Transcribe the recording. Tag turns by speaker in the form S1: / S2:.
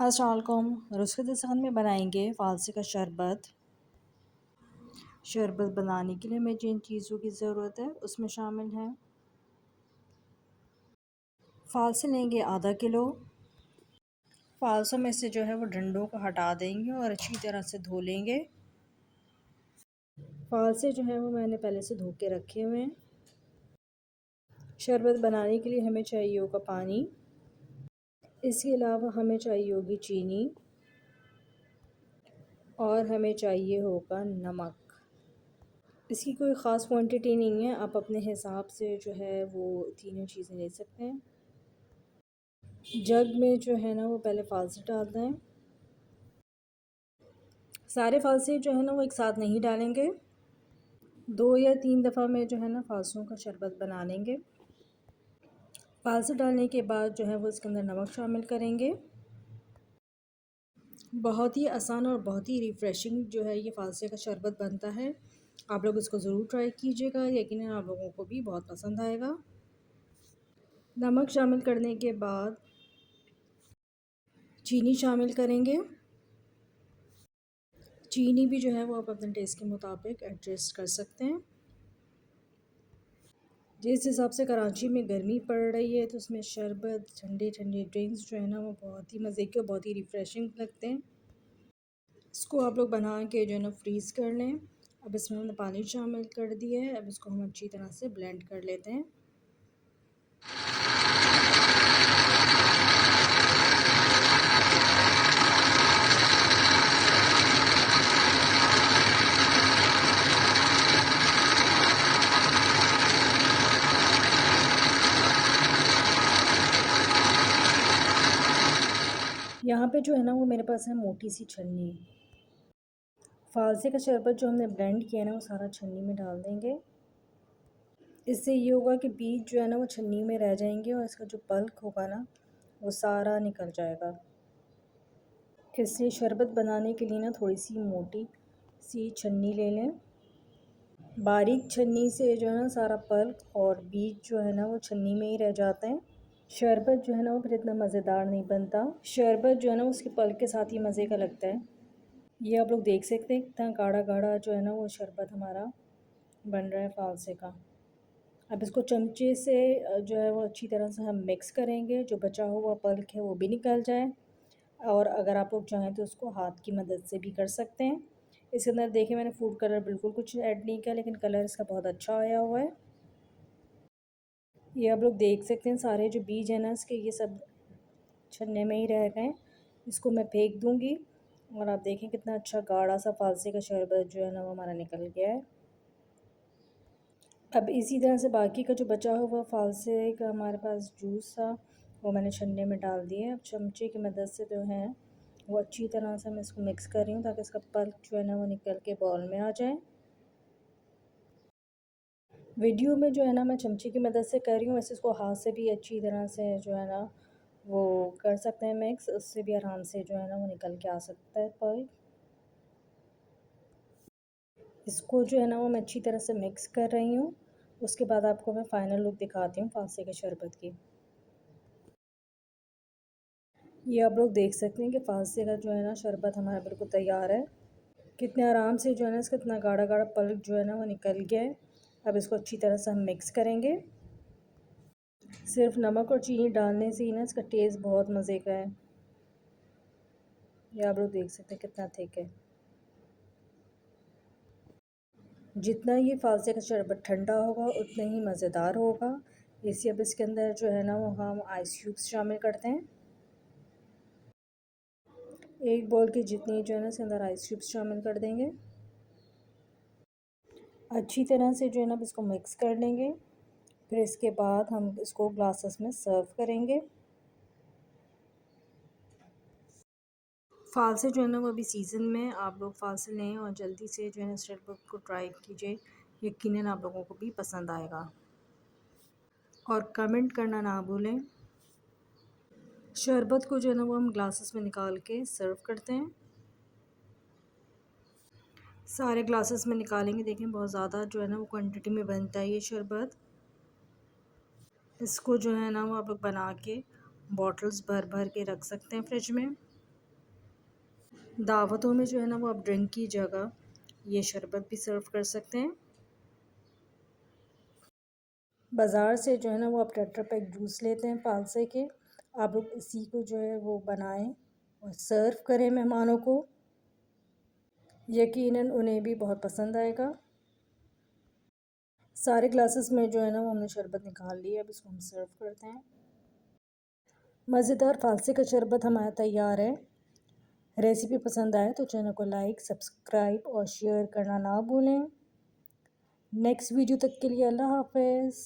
S1: अस्सलाम वालेकुम। रुस्ख़ में बनाएंगे फ़ालसे का शरबत। शरबत बनाने के लिए हमें जिन चीज़ों की ज़रूरत है उसमें शामिल है, फ़ालसे लेंगे आधा किलो। फ़ालसों में से जो है वो डंडों को हटा देंगे और अच्छी तरह से धो लेंगे। फ़ालसे जो है वो मैंने पहले से धो के रखे हुए हैं। शरबत बनाने के लिए हमें चाहिए होगा पानी। इसके अलावा हमें चाहिए होगी चीनी और हमें चाहिए होगा नमक। इसकी कोई ख़ास क्वांटिटी नहीं है, आप अपने हिसाब से जो है वो तीनों चीज़ें ले सकते हैं। जग में जो है ना वो पहले फ़ालसे डालना है। सारे फ़ालसे जो है ना वो एक साथ नहीं डालेंगे, 2 या 3 दफ़ा में जो है ना फ़ालसों का शरबत बना लेंगे। फ़ालसे डालने के बाद जो है वो इसके अंदर नमक शामिल करेंगे। बहुत ही आसान और बहुत ही रिफ़्रेशिंग जो है ये फ़ालसे का शरबत बनता है। आप लोग इसको ज़रूर ट्राई कीजिएगा, यकीनन आप लोगों को भी बहुत पसंद आएगा। नमक शामिल करने के बाद चीनी शामिल करेंगे। चीनी भी जो है वो आप अपने टेस्ट के मुताबिक एडजस्ट कर सकते हैं। जिस हिसाब से कराची में गर्मी पड़ रही है तो उसमें शरबत, ठंडी ठंडी ड्रिंक्स जो है ना वो बहुत ही मज़े के और बहुत ही रिफ़्रेशिंग लगते हैं। इसको आप लोग बना के जो है ना फ्रीज़ कर लें। अब इसमें हमने पानी शामिल कर दिया है, अब इसको हम अच्छी तरह से ब्लेंड कर लेते हैं। यहाँ पे जो है ना वो मेरे पास है मोटी सी छन्नी। फ़ालसे का शरबत जो हमने ब्लेंड किया है ना वो सारा छन्नी में डाल देंगे। इससे ये होगा कि बीज जो है ना वो छन्नी में रह जाएंगे और इसका जो पल्प होगा ना वो सारा निकल जाएगा। इसलिए शरबत बनाने के लिए ना थोड़ी सी मोटी सी छन्नी ले लें। बारीक छन्नी से जो है ना सारा पल्प और बीज जो है ना वो छन्नी में ही रह जाते हैं। शरबत जो है ना वो फिर इतना मज़ेदार नहीं बनता। शरबत जो है ना उसके पल्प के साथ ही मज़े का लगता है। ये आप लोग देख सकते हैं कितना गाढ़ा गाढ़ा जो है ना वो शरबत हमारा बन रहा है फ़ालसे का। अब इसको चमचे से जो है वो अच्छी तरह से हम मिक्स करेंगे, जो बचा हुआ पल्प है वो भी निकल जाए। और अगर आप लोग चाहें तो उसको हाथ की मदद से भी कर सकते हैं। इसके अंदर देखिए मैंने फूड कलर बिल्कुल कुछ ऐड नहीं किया, लेकिन कलर इसका बहुत अच्छा आया हुआ है। ये आप लोग देख सकते हैं सारे जो बीज हैं ना इसके ये सब छन्ने में ही रह गए। इसको मैं फेंक दूँगी और आप देखें कितना अच्छा गाढ़ा सा फ़ालसे का शरबत जो है ना वो हमारा निकल गया है। अब इसी तरह से बाकी का जो बचा हुआ फ़ालसे का हमारे पास जूस था वो मैंने छन्ने में डाल दिया है। अब चमचे की मदद से जो है वो अच्छी तरह से मैं इसको मिक्स कर रही हूँ ताकि इसका पल्प जो है ना वो निकल के बॉल में आ जाए। वीडियो में जो है ना मैं चमचे की मदद से कर रही हूँ, वैसे इसको हाथ से भी अच्छी तरह से जो है ना वो कर सकते हैं मिक्स, उससे भी आराम से जो है ना वो निकल के आ सकता है पल्प। इसको जो है ना वो मैं अच्छी तरह से मिक्स कर रही हूँ। उसके बाद आपको मैं फ़ाइनल लुक दिखाती हूँ फ़ालसे के शरबत की। ये आप लोग देख सकते हैं कि फ़ालसे का जो है ना शरबत हमारा बिल्कुल तैयार है। कितने आराम से जो है ना इसका इतना गाढ़ा गाढ़ा पल्प जो है ना वो निकल गया है। अब इसको अच्छी तरह से हम मिक्स करेंगे। सिर्फ नमक और चीनी डालने से ही ना इसका टेस्ट बहुत मज़े का है। ये आप लोग देख सकते हैं कितना थिक है। जितना ये फ़ालसे का शरबत ठंडा होगा उतना ही मज़ेदार होगा। इसलिए अब इसके अंदर जो है ना वो हम आइस क्यूब्स शामिल करते हैं। एक बॉल की जितनी जो है ना इसके अंदर आइस क्यूब्स शामिल कर देंगे। अच्छी तरह से जो है ना इसको मिक्स कर लेंगे। फिर इसके बाद हम इसको ग्लासेस में सर्व करेंगे। फ़ालसे जो है ना वो अभी सीज़न में, आप लोग फ़ालसे लें और जल्दी से जो है ना शरबत को ट्राई कीजिए, यकीनन आप लोगों को भी पसंद आएगा। और कमेंट करना ना भूलें। शरबत को जो है ना वो हम ग्लासेस में निकाल के सर्व करते हैं। सारे ग्लासेस में निकालेंगे, देखें बहुत ज़्यादा जो है ना वो क्वांटिटी में बनता है ये शरबत। इसको जो है ना वो आप लोग बना के बॉटल्स भर भर के रख सकते हैं फ्रिज में। दावतों में जो है ना वो आप ड्रिंक की जगह ये शरबत भी सर्व कर सकते हैं। बाज़ार से जो है ना वो आप टेट्रा पैक जूस लेते हैं फालसे के, आप लोग इसी को जो है वो बनाएं और सर्व करें मेहमानों को, यकीनन उन्हें भी बहुत पसंद आएगा। सारे ग्लासेस में जो है ना वो हमने शरबत निकाल लिया, अब इसको हम सर्व करते हैं। मज़ेदार फालसे का शरबत हमारा तैयार है। रेसिपी पसंद आए तो चैनल को लाइक, सब्सक्राइब और शेयर करना ना भूलें। नेक्स्ट वीडियो तक के लिए अल्लाह हाफ़िज़।